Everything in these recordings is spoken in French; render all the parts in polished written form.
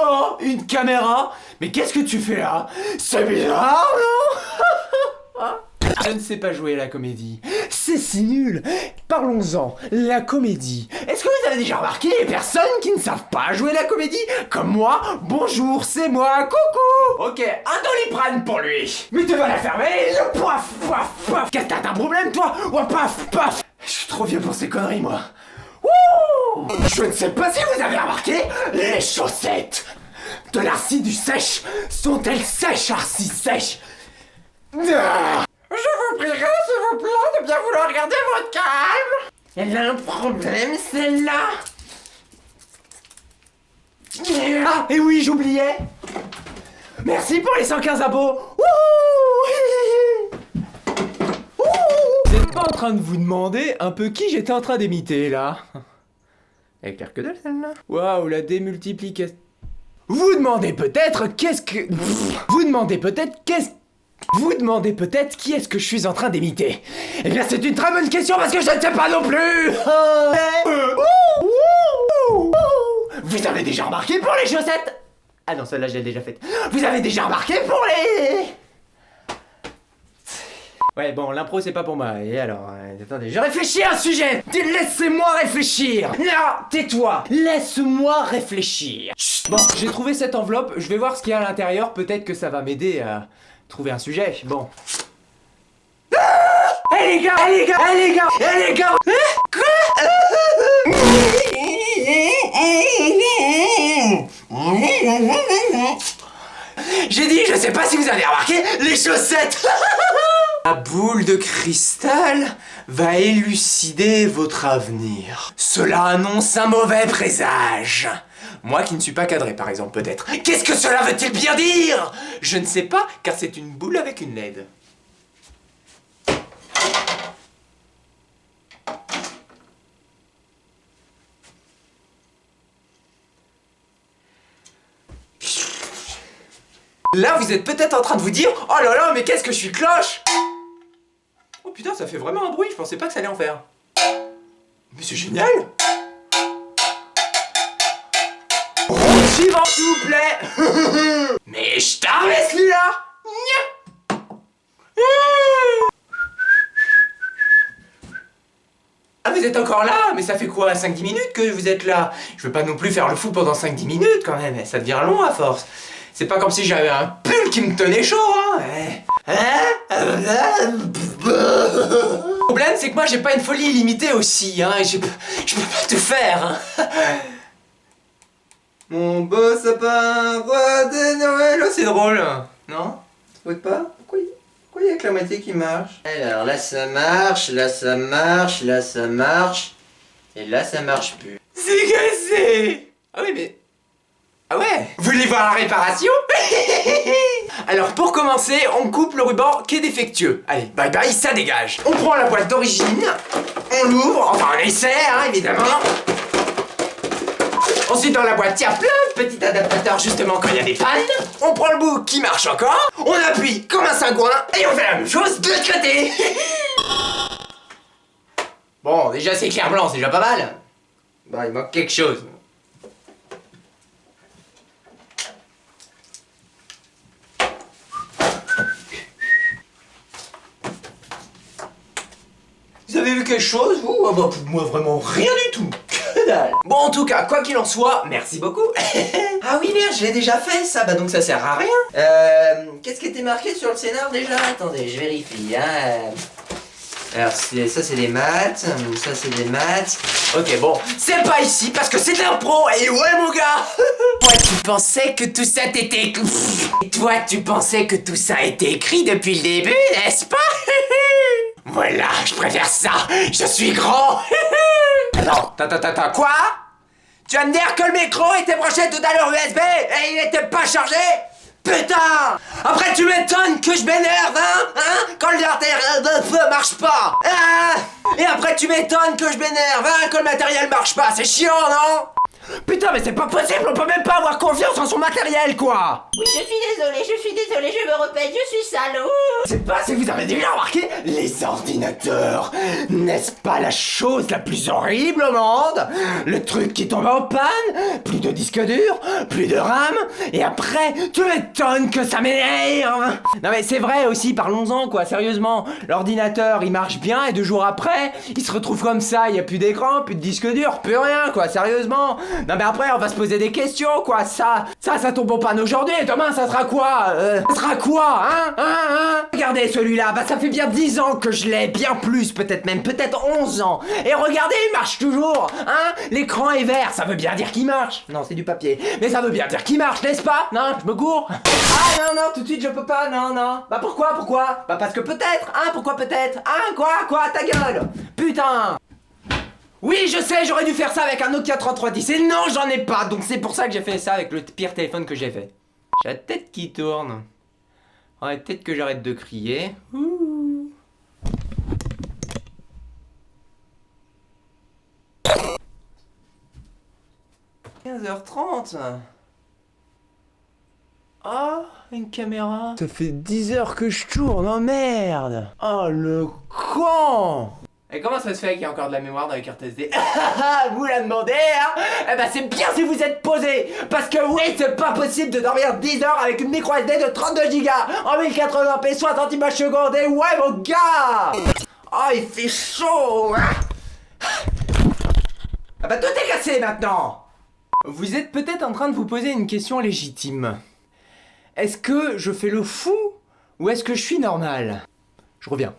Oh, une caméra? Mais qu'est-ce que tu fais là? C'est bizarre, non? Je ne sais pas jouer à la comédie. C'est si nul. Parlons-en, la comédie. Est-ce que vous avez déjà remarqué les personnes qui ne savent pas jouer la comédie? Comme moi, bonjour, c'est moi, coucou. Ok, un Doliprane pour lui. Mais tu vas la fermer, paf, paf, paf. Qu'est-ce que t'as un problème, toi? Oh, paf, paf. Je suis trop vieux pour ces conneries, moi. Wouh! Je ne sais pas si vous avez remarqué, les chaussettes de l'arcide du sèche sont-elles sèches, arci sèches? Ah! Je vous prierai, s'il vous plaît, de bien vouloir garder votre calme. Elle a un problème, celle-là. Ah, et oui, j'oubliais. Merci pour les 115 abos. Vous n'êtes pas en train de vous demander un peu qui j'étais en train d'imiter, là? Elle est claire que dalle, celle-là. Waouh, la démultiplication. Vous demandez peut-être qu'est-ce que... Vous demandez peut-être qu'est-ce... Vous demandez peut-être qui est-ce que je suis en train d'imiter. Eh bien, c'est une très bonne question parce que je ne sais pas non plus. Vous avez déjà remarqué pour les chaussettes? Ah non, celle-là, je l'ai déjà faite. Vous avez déjà remarqué pour les... Ouais, bon, l'impro, c'est pas pour moi. Et alors, attendez, je réfléchis à un sujet. Laissez-moi réfléchir. Non, tais-toi. Laisse-moi réfléchir. Chut. Bon, j'ai trouvé cette enveloppe. Je vais voir ce qu'il y a à l'intérieur. Peut-être que ça va m'aider à trouver un sujet. Bon. Hé les gars, hé les gars, hé les gars, hé les gars. Quoi? J'ai dit, je sais pas si vous avez remarqué, les chaussettes. La boule de cristal va élucider votre avenir. Cela annonce un mauvais présage. Moi qui ne suis pas cadré, par exemple, peut-être. Qu'est-ce que cela veut-il bien dire? Je ne sais pas, car c'est une boule avec une LED. Là, vous êtes peut-être en train de vous dire, oh là là, mais qu'est-ce que je suis cloche! Oh putain, ça fait vraiment un bruit, je pensais pas que ça allait en faire. Mais c'est génial! Suivant, s'il vous plaît. Mais je t'arrête celui-là. Ah, vous êtes encore là? Mais ça fait quoi, 5-10 minutes que vous êtes là? Je veux pas non plus faire le fou pendant 5-10 minutes quand même, ça devient long à force. C'est pas comme si j'avais un pull qui me tenait chaud, hein. Le problème, c'est que moi j'ai pas une folie illimitée aussi, hein, et je peux pas tout faire, hein. Mon beau sapin, roi de Noël. Oh, c'est drôle, non? Vous trouvez pas? Pourquoi il y a que la moitié qui marche? Alors là ça marche, là ça marche, là ça marche, et là ça marche plus. C'est cassé! Ah oui, mais... Ah ouais? Vous voulez voir la réparation? Alors pour commencer, on coupe le ruban qui est défectueux. Allez, bye bye, ça dégage. On prend la boîte d'origine, on l'ouvre, enfin on essaie, hein, évidemment. Ensuite dans la boîte, il y a plein de petits adaptateurs justement quand il y a des pannes. On prend le bout qui marche encore, on appuie comme un sagouin et on fait la même chose de l'autre côté. Bon, déjà c'est clair blanc, c'est déjà pas mal. Bon, il manque quelque chose. Vous avez vu quelque chose, vous? Ah bah, moi vraiment rien du tout. Que dalle. Bon, en tout cas, quoi qu'il en soit, merci beaucoup. Ah oui, merde, je l'ai déjà fait, ça. Bah donc ça sert à rien. Qu'est-ce qui était marqué sur le scénar déjà? Attendez, je vérifie, hein. Alors, ça c'est des maths, ça c'est des maths. Ok, bon, c'est pas ici parce que c'est de l'impro. Et ouais, mon gars. Toi, tu pensais que tout ça t'était... Et toi, tu pensais que tout ça était écrit depuis le début, n'est-ce pas? Voilà, je préfère ça. Je suis grand. Attends, quoi? Tu vas me dire que le micro était branché tout à l'heure USB et il était pas chargé? Putain! Après tu m'étonnes que je m'énerve, hein? Quand le matériel de feu marche pas! Et après tu m'étonnes que je m'énerve, hein? Quand le matériel marche pas, c'est chiant, non? Putain, mais c'est pas possible, on peut même pas avoir confiance en son matériel, quoi. Oui, je suis désolée, je me répète, je suis salaud. C'est pas si vous avez déjà remarqué, les ordinateurs, n'est-ce pas la chose la plus horrible au monde? Le truc qui tombe en panne, plus de disque dur, plus de RAM, et après, tu m'étonnes que ça m'énerve. Non mais c'est vrai aussi, parlons-en quoi, sérieusement. L'ordinateur, il marche bien, et 2 jours après, il se retrouve comme ça, il y a plus d'écran, plus de disque dur, plus rien quoi, sérieusement. Non mais après, on va se poser des questions quoi, ça tombe en panne aujourd'hui, et demain ça sera quoi? Ça sera quoi, hein? Regardez celui-là, bah ça fait bien 10 ans que je l'ai, bien plus, peut-être 11 ans. Et regardez, il marche toujours, hein? L'écran est vert, ça veut bien dire qu'il marche. Non, c'est du papier, mais ça veut bien dire qu'il marche, n'est-ce pas? Non, je me cours. Ah non, tout de suite je peux pas, non. Bah pourquoi? Bah parce que peut-être, hein? Pourquoi peut-être? Hein? Quoi? Ta gueule! Putain! Oui, je sais, j'aurais dû faire ça avec un Nokia 3310, et non, j'en ai pas, donc c'est pour ça que j'ai fait ça avec le pire téléphone que j'ai fait. J'ai la tête qui tourne. Ouais, peut-être que j'arrête de crier. Ouh. « 15h30. Oh, une caméra. Ça fait 10 heures que je tourne, oh merde. Oh, le con. Et comment ça se fait qu'il y a encore de la mémoire dans les cartes SD? Vous la demandez, hein? Eh ben c'est bien si vous êtes posé. Parce que oui, c'est pas possible de dormir 10 heures avec une micro SD de 32 Go en 1080p 60 images secondes. Et ouais mon gars. Oh, il fait chaud, hein? Ah bah tout est cassé maintenant. Vous êtes peut-être en train de vous poser une question légitime. Est-ce que je fais le fou ou est-ce que je suis normal? Je reviens.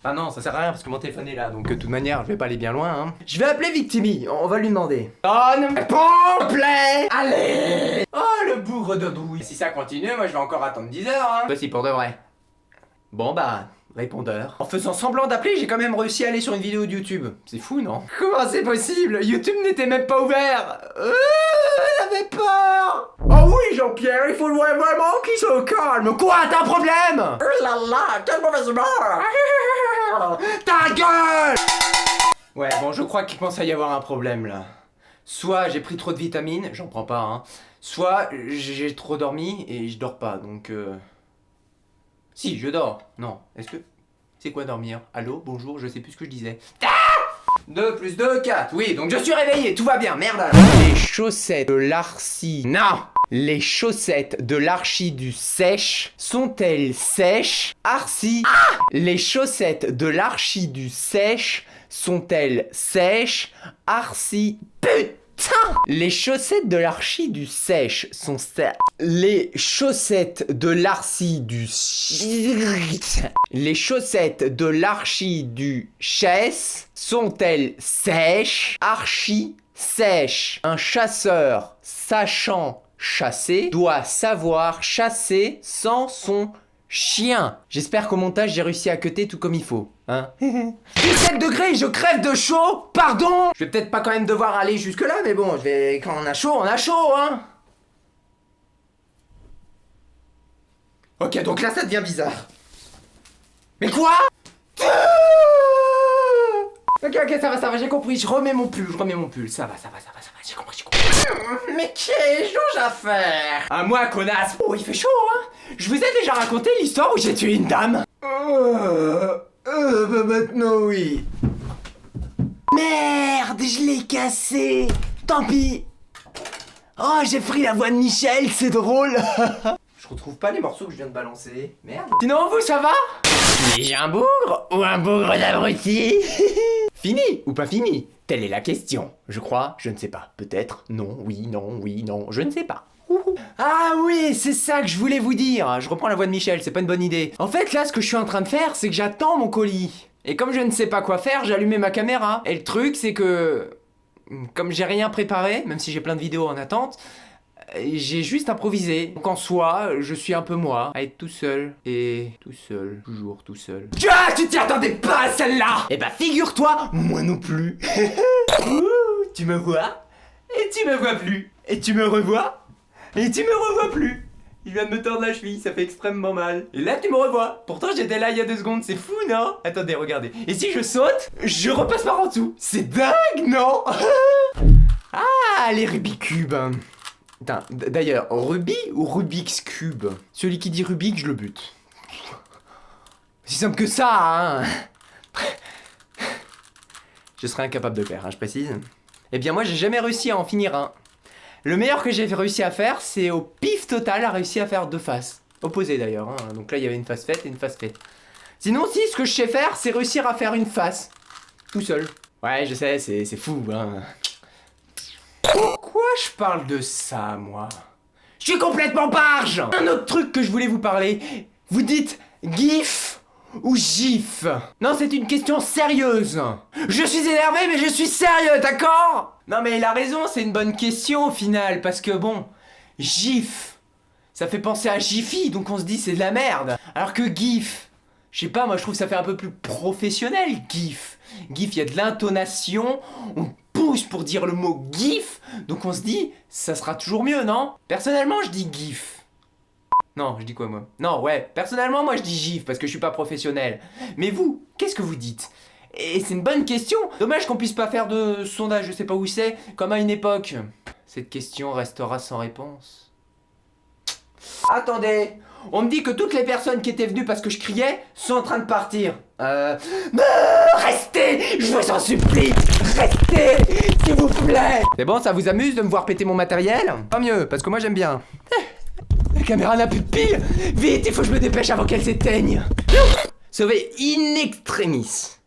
Ah non, ça sert à rien parce que mon téléphone est là, donc de toute manière, je vais pas aller bien loin, hein. Je vais appeler Victimi, on va lui demander. Oh, ne me réponds, plaît. Allez. Oh, le bougre de douille. Si ça continue, moi je vais encore attendre 10 heures, hein. Toi, si pour de vrai. Bon bah, répondeur. En faisant semblant d'appeler, j'ai quand même réussi à aller sur une vidéo de YouTube. C'est fou, non? Comment c'est possible? YouTube n'était même pas ouvert. J'avais peur. Oh oui, Jean-Pierre, il faut vraiment qu'il se calme. Quoi, t'as un problème? Oh là là, quelle mauvaise humeur. Ta gueule. Ouais, bon, je crois qu'il commence à y avoir un problème, là. Soit j'ai pris trop de vitamines, j'en prends pas, hein. Soit j'ai trop dormi et je dors pas, donc Si, je dors. Non, est-ce que... C'est quoi dormir? Allô, bonjour, je sais plus ce que je disais. 2 plus 2, 4. Oui, donc je suis réveillé, tout va bien, merde. Les chaussettes de l'arci... Non. Les chaussettes de l'archi du sèche sont-elles sèches? Arci. Ah. Les chaussettes de l'archi du sèche sont-elles sèches? Arci. Putain. Les chaussettes de l'archi du sèche sont... Les chaussettes de l'archi du... Les chaussettes de l'archi du chess sont-elles sèches? Archi sèche. Un chasseur sachant chasser doit savoir chasser sans son chien. J'espère qu'au montage j'ai réussi à cutter tout comme il faut, hein. 17 degrés, je crève de chaud. Pardon. Je vais peut-être pas quand même devoir aller jusque là, mais bon, je vais... Quand on a chaud, hein. Ok, donc là ça devient bizarre. Mais quoi? Ok, ça va, j'ai compris, je remets mon pull, ça va, j'ai compris. Mais quelle jauge à faire? À moi, connasse. Oh, il fait chaud, hein. Je vous ai déjà raconté l'histoire où j'ai tué une dame. Bah maintenant oui. Merde, je l'ai cassé. Tant pis. Oh, j'ai pris la voix de Michel, c'est drôle. Je retrouve pas les morceaux que je viens de balancer. Merde. Sinon, vous, ça va? J'ai un bougre ou un bougre d'abruti? Fini ou pas fini? Telle est la question. Je crois, je ne sais pas. Peut-être, non, oui, non, je ne sais pas. Ah oui, c'est ça que je voulais vous dire. Je reprends la voix de Michel, c'est pas une bonne idée. En fait, là, ce que je suis en train de faire, c'est que j'attends mon colis. Et comme je ne sais pas quoi faire, j'ai allumé ma caméra. Et le truc, c'est que... Comme j'ai rien préparé, même si j'ai plein de vidéos en attente, j'ai juste improvisé. Donc en soi, je suis un peu moi, à être tout seul. Et tout seul, toujours tout seul. Ah, tu t'y attendais pas à celle-là? Eh bah figure-toi, moi non plus. Ouh, tu me vois, et tu me vois plus. Et tu me revois, et tu me revois plus. Il vient de me tordre la cheville, ça fait extrêmement mal. Et là tu me revois. Pourtant j'étais là il y a 2 secondes, c'est fou non? Attendez, regardez. Et si je saute, je repasse par en dessous. C'est dingue, non? Ah, les Rubik's Cube. D'ailleurs, Ruby ou Rubik's Cube? Celui qui dit Rubik, je le bute. Si simple que ça, hein. Je serais incapable de le faire, hein, je précise. Eh bien moi j'ai jamais réussi à en finir un. Le meilleur que j'ai réussi à faire, c'est au pif total, a réussi à faire 2 faces. Opposées d'ailleurs, hein. Donc là il y avait une face faite et une face faite. Sinon si, ce que je sais faire, c'est réussir à faire une face. Tout seul. Ouais, je sais, c'est fou, hein. Pourquoi je parle de ça, moi? Je suis complètement barge! Un autre truc que je voulais vous parler. Vous dites GIF ou GIF? Non, c'est une question sérieuse. Je suis énervé, mais je suis sérieux, d'accord? Non, mais il a raison, c'est une bonne question au final, parce que bon, GIF, ça fait penser à Jiffy, donc on se dit c'est de la merde. Alors que GIF, je sais pas, moi je trouve que ça fait un peu plus professionnel, GIF. GIF, il y a de l'intonation, on pousse pour dire le mot GIF, donc on se dit, ça sera toujours mieux, non? Personnellement, je dis GIF. Non, je dis quoi moi? Non, ouais, personnellement moi je dis GIF parce que je suis pas professionnel. Mais vous, qu'est-ce que vous dites? Et c'est une bonne question. Dommage qu'on puisse pas faire de sondage, je sais pas où c'est, comme à une époque. Cette question restera sans réponse. Attendez, on me dit que toutes les personnes qui étaient venues parce que je criais sont en train de partir. Restez, je vous en supplie, restez, s'il vous plaît. C'est bon, ça vous amuse de me voir péter mon matériel? Pas mieux, parce que moi j'aime bien. La caméra n'a plus de pile. Vite, il faut que je me dépêche avant qu'elle s'éteigne. Sauver in extremis.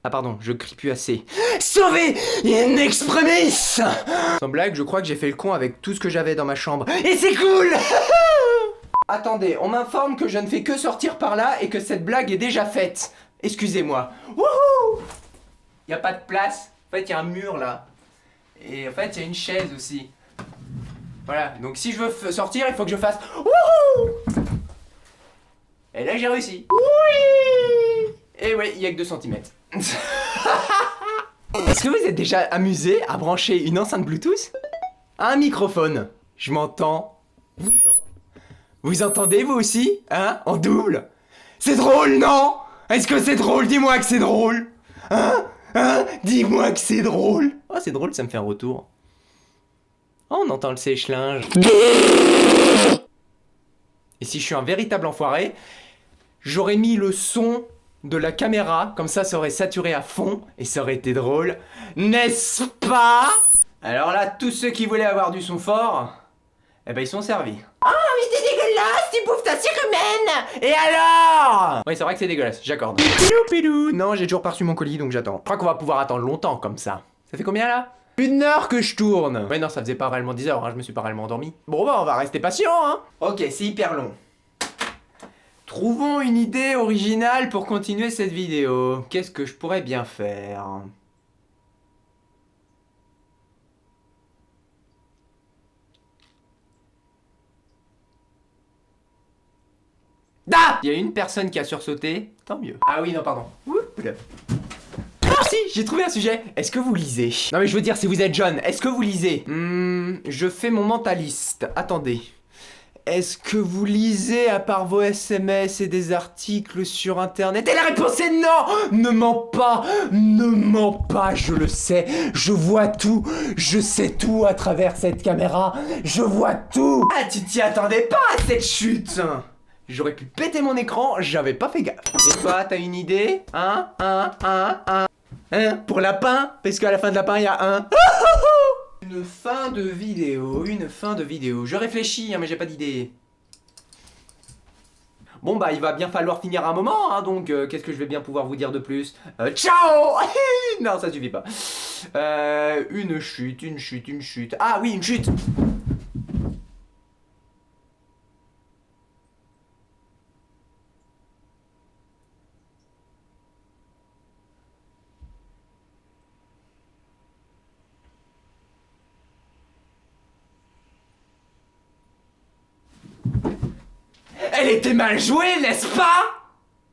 Ah pardon, je crie plus assez. Sauver in extremis. Sans blague, je crois que j'ai fait le con avec tout ce que j'avais dans ma chambre. Et c'est cool. Attendez, on m'informe que je ne fais que sortir par là et que cette blague est déjà faite. Excusez-moi. Wouhou. Y a pas de place. En fait, il y a un mur là. Et en fait, il y a une chaise aussi. Voilà, donc si je veux sortir, il faut que je fasse wouhou. Et là, j'ai réussi. Oui. Et ouais, il y a que 2 cm. Est-ce que vous êtes déjà amusé à brancher une enceinte Bluetooth à un microphone? Je m'entends. Vous entendez vous aussi? Hein? En double? C'est drôle, non? Est-ce que c'est drôle? Dis-moi que c'est drôle. Hein? Hein? Dis-moi que c'est drôle. Oh, c'est drôle, ça me fait un retour. Oh, on entend le sèche-linge. Et si je suis un véritable enfoiré, j'aurais mis le son de la caméra, comme ça aurait saturé à fond, et ça aurait été drôle, n'est-ce pas? Alors là, tous ceux qui voulaient avoir du son fort, eh ben ils sont servis. Oh, mais t'es dégueulasse, tu bouffes ta cire humaine. Et alors? Oui, c'est vrai que c'est dégueulasse, j'accorde. Pilou. Non, j'ai toujours pas reçu mon colis, donc j'attends. Je crois qu'on va pouvoir attendre longtemps comme ça. Ça fait combien là? 1 heure que je tourne. Ouais non, ça faisait pas réellement 10 heures, hein, je me suis pas réellement endormi. Bon bah on va rester patient, hein. Ok, c'est hyper long. Trouvons une idée originale pour continuer cette vidéo. Qu'est-ce que je pourrais bien faire? Ah! Il y a une personne qui a sursauté, tant mieux. Ah oui, non, pardon. Oups. Ah si, j'ai trouvé un sujet. Est-ce que vous lisez? Non mais je veux dire, si vous êtes jeune, est-ce que vous lisez? Je fais mon mentaliste. Attendez. Est-ce que vous lisez à part vos SMS et des articles sur internet? Et la réponse est non! Ne mens pas! Ne mens pas, je le sais. Je vois tout. Je sais tout à travers cette caméra. Je vois tout. Ah, tu t'y attendais pas à cette chute! J'aurais pu péter mon écran, j'avais pas fait gaffe. Et toi, t'as une idée? Hein? Pour lapin? Parce qu'à la fin de lapin, il y a un. Une fin de vidéo. Je réfléchis, hein, mais j'ai pas d'idée. Bon bah, il va bien falloir finir un moment, hein, donc qu'est-ce que je vais bien pouvoir vous dire de plus? Ciao. Non, ça suffit pas. Une chute. Ah oui, une chute. Elle était mal jouée, n'est-ce pas?